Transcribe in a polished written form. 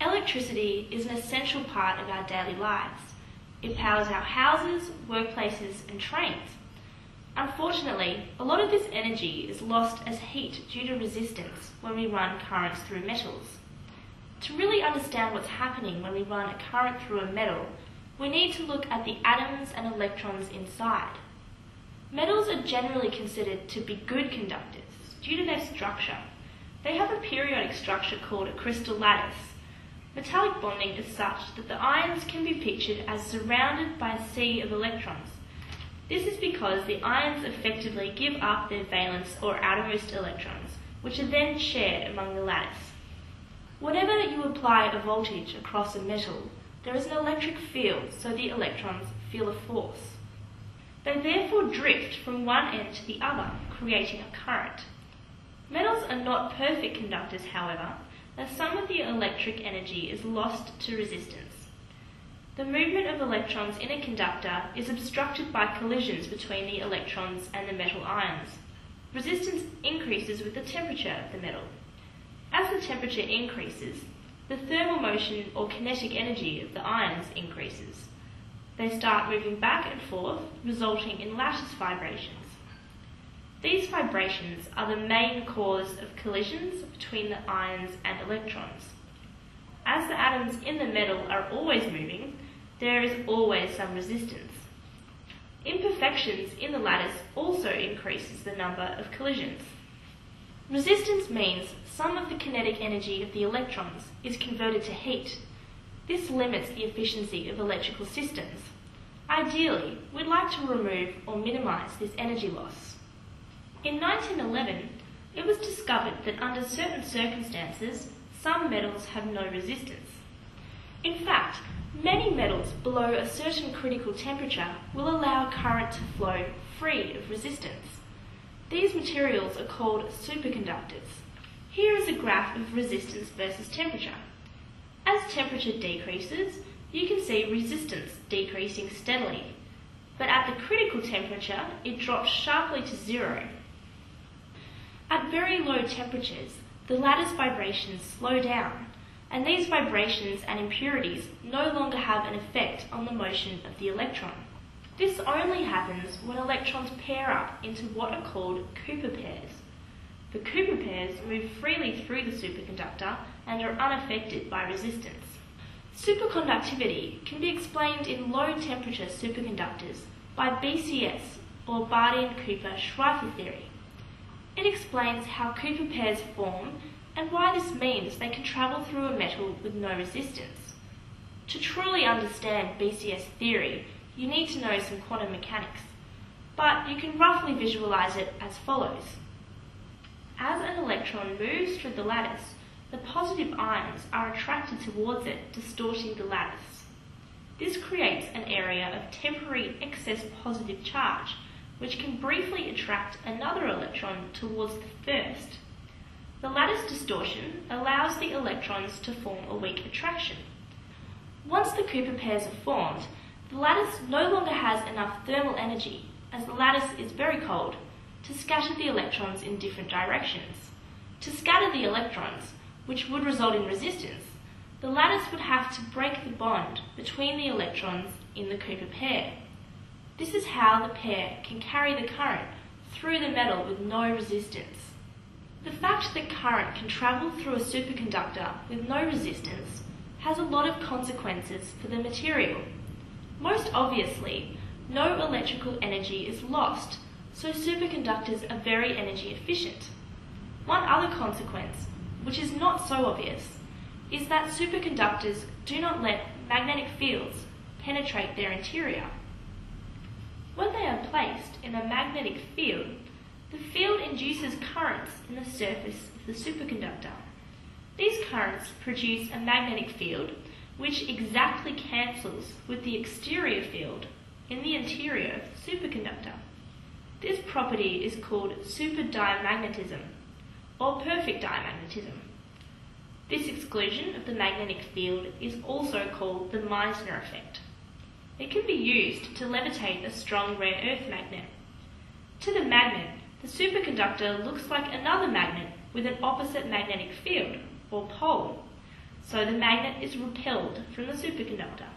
Electricity is an essential part of our daily lives. It powers our houses, workplaces, and trains. Unfortunately, a lot of this energy is lost as heat due to resistance when we run currents through metals. To really understand what's happening when we run a current through a metal, we need to look at the atoms and electrons inside. Metals are generally considered to be good conductors due to their structure. They have a periodic structure called a crystal lattice. Metallic bonding is such that the ions can be pictured as surrounded by a sea of electrons. This is because the ions effectively give up their valence or outermost electrons, which are then shared among the lattice. Whenever you apply a voltage across a metal, there is an electric field, so the electrons feel a force. They therefore drift from one end to the other, creating a current. Metals are not perfect conductors, however, as some of the electric energy is lost to resistance. The movement of electrons in a conductor is obstructed by collisions between the electrons and the metal ions. Resistance increases with the temperature of the metal. As the temperature increases, the thermal motion or kinetic energy of the ions increases. They start moving back and forth, resulting in lattice vibrations. These vibrations are the main cause of collisions between the ions and electrons. As the atoms in the metal are always moving, there is always some resistance. Imperfections in the lattice also increases the number of collisions. Resistance means some of the kinetic energy of the electrons is converted to heat. This limits the efficiency of electrical systems. Ideally, we'd like to remove or minimise this energy loss. In 1911, it was discovered that under certain circumstances, some metals have no resistance. In fact, many metals below a certain critical temperature will allow current to flow free of resistance. These materials are called superconductors. Here is a graph of resistance versus temperature. As temperature decreases, you can see resistance decreasing steadily, but at the critical temperature, it drops sharply to zero. At very low temperatures, the lattice vibrations slow down, and these vibrations and impurities no longer have an effect on the motion of the electron. This only happens when electrons pair up into what are called Cooper pairs. The Cooper pairs move freely through the superconductor and are unaffected by resistance. Superconductivity can be explained in low-temperature superconductors by BCS, or Bardian-Cooper-Schrieffer theory. It explains how Cooper pairs form and why this means they can travel through a metal with no resistance. To truly understand BCS theory, you need to know some quantum mechanics, but you can roughly visualize it as follows. As an electron moves through the lattice, the positive ions are attracted towards it, distorting the lattice. This creates an area of temporary excess positive charge, which can briefly attract another electron towards the first. The lattice distortion allows the electrons to form a weak attraction. Once the Cooper pairs are formed, the lattice no longer has enough thermal energy, as the lattice is very cold, to scatter the electrons in different directions. To scatter the electrons, which would result in resistance, the lattice would have to break the bond between the electrons in the Cooper pair. This is how the pair can carry the current through the metal with no resistance. The fact that current can travel through a superconductor with no resistance has a lot of consequences for the material. Most obviously, no electrical energy is lost, so superconductors are very energy efficient. One other consequence, which is not so obvious, is that superconductors do not let magnetic fields penetrate their interior. When they are placed in a magnetic field, the field induces currents in the surface of the superconductor. These currents produce a magnetic field which exactly cancels with the exterior field in the interior of the superconductor. This property is called superdiamagnetism, or perfect diamagnetism. This exclusion of the magnetic field is also called the Meissner effect. It can be used to levitate a strong rare earth magnet. To the magnet, the superconductor looks like another magnet with an opposite magnetic field, or pole. so the magnet is repelled from the superconductor.